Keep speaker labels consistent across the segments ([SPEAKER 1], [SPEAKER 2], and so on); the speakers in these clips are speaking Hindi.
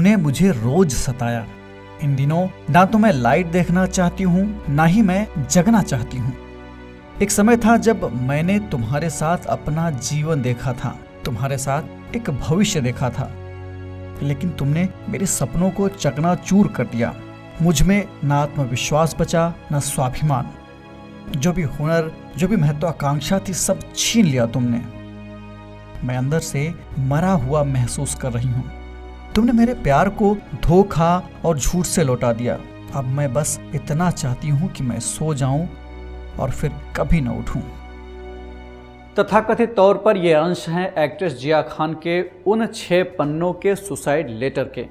[SPEAKER 1] तुमने मुझे रोज सताया। इन दिनों ना तो मैं लाइट देखना चाहती हूँ, ना ही मैं जगना चाहती हूँ। एक समय था जब मैंने तुम्हारे साथ अपना जीवन देखा था, तुम्हारे साथ एक भविष्य देखा था, लेकिन तुमने मेरे सपनों को चकनाचूर कर दिया। मुझ में ना आत्मविश्वास बचा, ना स्वाभिमान। जो भी हुनर, जो भी महत्वाकांक्षा थी, सब छीन लिया तुमने। मैं अंदर से मरा हुआ महसूस कर रही हूँ। तुमने मेरे प्यार को धोखा और झूठ से लौटा दिया। अब मैं बस इतना चाहती हूँ कि मैं सो जाऊं और फिर कभी न उठूं।
[SPEAKER 2] तथाकथित तौर पर ये अंश हैं एक्ट्रेस जिया खान के उन 6 पन्नों के सुसाइड लेटर के।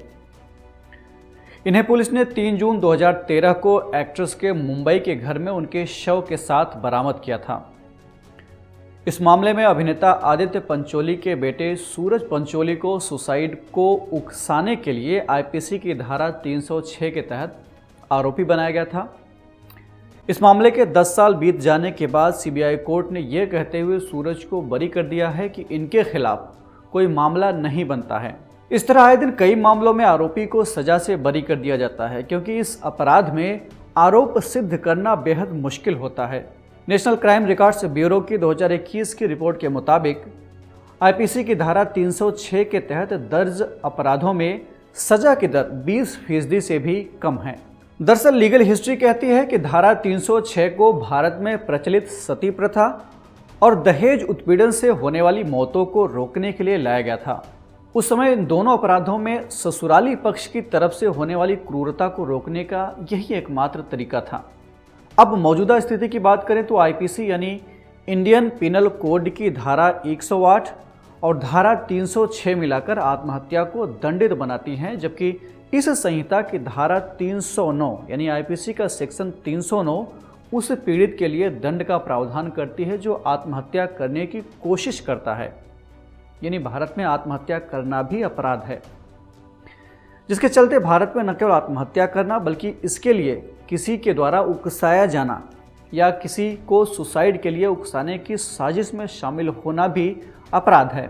[SPEAKER 2] इन्हें पुलिस ने 3 जून 2013 को एक्ट्रेस के मुंबई के घर में उनके शव के साथ बरामद किया था। इस मामले में अभिनेता आदित्य पंचोली के बेटे सूरज पंचोली को सुसाइड को उकसाने के लिए आईपीसी की धारा 306 के तहत आरोपी बनाया गया था। इस मामले के 10 साल बीत जाने के बाद सीबीआई कोर्ट ने यह कहते हुए सूरज को बरी कर दिया है कि इनके खिलाफ कोई मामला नहीं बनता है। इस तरह आए दिन कई मामलों में आरोपी को सजा से बरी कर दिया जाता है, क्योंकि इस अपराध में आरोप सिद्ध करना बेहद मुश्किल होता है। नेशनल क्राइम रिकॉर्ड्स ब्यूरो की 2021 की रिपोर्ट के मुताबिक आईपीसी की धारा 306 के तहत दर्ज अपराधों में सजा की दर 20% से भी कम है। दरअसल लीगल हिस्ट्री कहती है कि धारा 306 को भारत में प्रचलित सती प्रथा और दहेज उत्पीड़न से होने वाली मौतों को रोकने के लिए लाया गया था। उस समय इन दोनों अपराधों में ससुराली पक्ष की तरफ से होने वाली क्रूरता को रोकने का यही एकमात्र तरीका था। अब मौजूदा स्थिति की बात करें तो आईपीसी यानी इंडियन पिनल कोड की धारा 108 और धारा 306 मिलाकर आत्महत्या को दंडित बनाती हैं, जबकि इस संहिता की धारा 309 यानी आईपीसी का सेक्शन 309 उस पीड़ित के लिए दंड का प्रावधान करती है जो आत्महत्या करने की कोशिश करता है। यानी भारत में आत्महत्या करना भी अपराध है, जिसके चलते भारत में न केवल आत्महत्या करना बल्कि इसके लिए किसी के द्वारा उकसाया जाना या किसी को सुसाइड के लिए उकसाने की साजिश में शामिल होना भी अपराध है।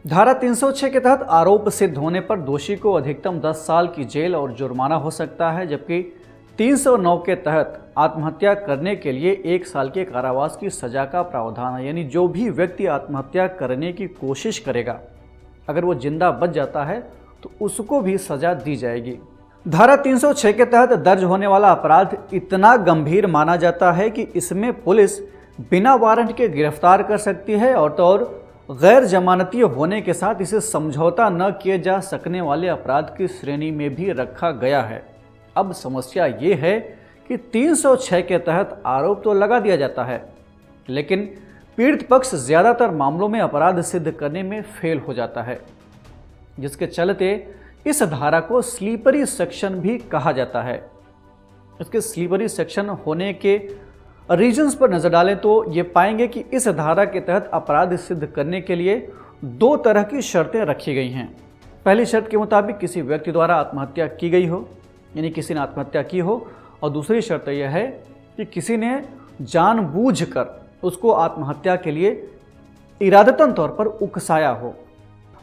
[SPEAKER 2] धारा 306 के तहत आरोप सिद्ध होने पर दोषी को अधिकतम 10 साल की जेल और जुर्माना हो सकता है, जबकि 309 के तहत आत्महत्या करने के लिए 1 साल के कारावास की सजा का प्रावधान है। यानी जो भी व्यक्ति आत्महत्या करने की कोशिश करेगा, अगर वो जिंदा बच जाता है तो उसको भी सजा दी जाएगी। धारा 306 के तहत दर्ज होने वाला अपराध इतना गंभीर माना जाता है कि इसमें पुलिस बिना वारंट के गिरफ्तार कर सकती है और तो और गैर जमानती होने के साथ इसे समझौता न किए जा सकने वाले अपराध की श्रेणी में भी रखा गया है। अब समस्या ये है कि 306 के तहत आरोप तो लगा दिया जाता है, लेकिन पीड़ित पक्ष ज्यादातर मामलों में अपराध सिद्ध करने में फेल हो जाता है, जिसके चलते इस धारा को स्लीपरी सेक्शन भी कहा जाता है। इसके स्लीपरी सेक्शन होने के रीजंस पर नजर डालें तो ये पाएंगे कि इस धारा के तहत अपराध सिद्ध करने के लिए 2 तरह की शर्तें रखी गई हैं। पहली शर्त के मुताबिक किसी व्यक्ति द्वारा आत्महत्या की गई हो, यानी किसी ने आत्महत्या की हो, और दूसरी शर्त यह है कि किसी ने जानबूझकर उसको आत्महत्या के लिए इरादतन तौर पर उकसाया हो।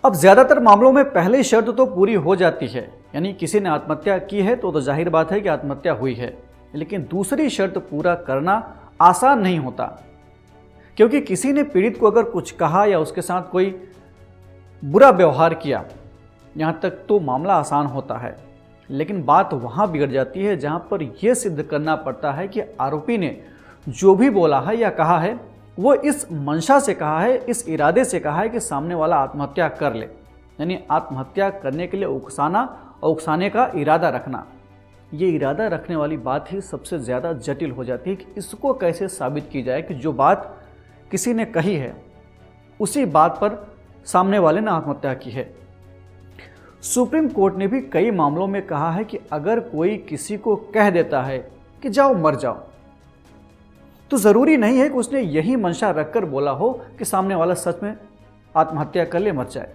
[SPEAKER 2] अब ज्यादातर मामलों में पहली शर्त तो पूरी हो जाती है, यानी किसी ने आत्महत्या की है तो जाहिर बात है कि आत्महत्या हुई है, लेकिन दूसरी शर्त पूरा करना आसान नहीं होता, क्योंकि किसी ने पीड़ित को अगर कुछ कहा या उसके साथ कोई बुरा व्यवहार किया, यहाँ तक तो मामला आसान होता है, लेकिन बात वहाँ बिगड़ जाती है जहाँ पर यह सिद्ध करना पड़ता है कि आरोपी ने जो भी बोला है या कहा है वो इस मंशा से कहा है, इस इरादे से कहा है कि सामने वाला आत्महत्या कर ले। यानी आत्महत्या करने के लिए उकसाना और उकसाने का इरादा रखना, ये इरादा रखने वाली बात ही सबसे ज़्यादा जटिल हो जाती है कि इसको कैसे साबित की जाए कि जो बात किसी ने कही है उसी बात पर सामने वाले ने आत्महत्या की है। सुप्रीम कोर्ट ने भी कई मामलों में कहा है कि अगर कोई किसी को कह देता है कि जाओ मर जाओ, तो ज़रूरी नहीं है कि उसने यही मंशा रखकर बोला हो कि सामने वाला सच में आत्महत्या कर ले, मर जाए।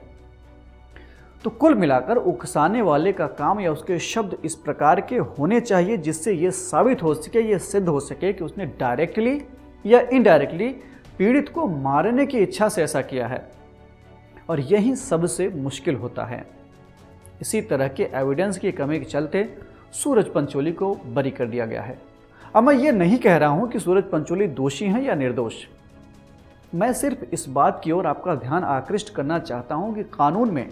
[SPEAKER 2] तो कुल मिलाकर उकसाने वाले का काम या उसके शब्द इस प्रकार के होने चाहिए जिससे ये साबित हो सके, ये सिद्ध हो सके कि उसने डायरेक्टली या इनडायरेक्टली पीड़ित को मारने की इच्छा से ऐसा किया है, और यही सबसे मुश्किल होता है। इसी तरह के एविडेंस की कमी के चलते सूरज पंचोली को बरी कर दिया गया है। अब मैं ये नहीं कह रहा हूं कि सूरज पंचोली दोषी हैं या निर्दोष। मैं सिर्फ इस बात की ओर आपका ध्यान आकृष्ट करना चाहता हूं कि कानून में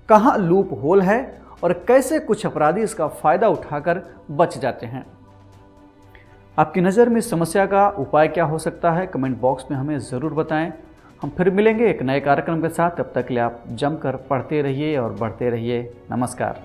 [SPEAKER 2] कहां लूप होल है और कैसे कुछ अपराधी इसका फायदा उठाकर बच जाते हैं। आपकी नज़र में इस समस्या का उपाय क्या हो सकता है, कमेंट बॉक्स में हमें ज़रूर बताएं। हम फिर मिलेंगे एक नए कार्यक्रम के साथ। तब तक के लिए आप जमकर पढ़ते रहिए और बढ़ते रहिए। नमस्कार।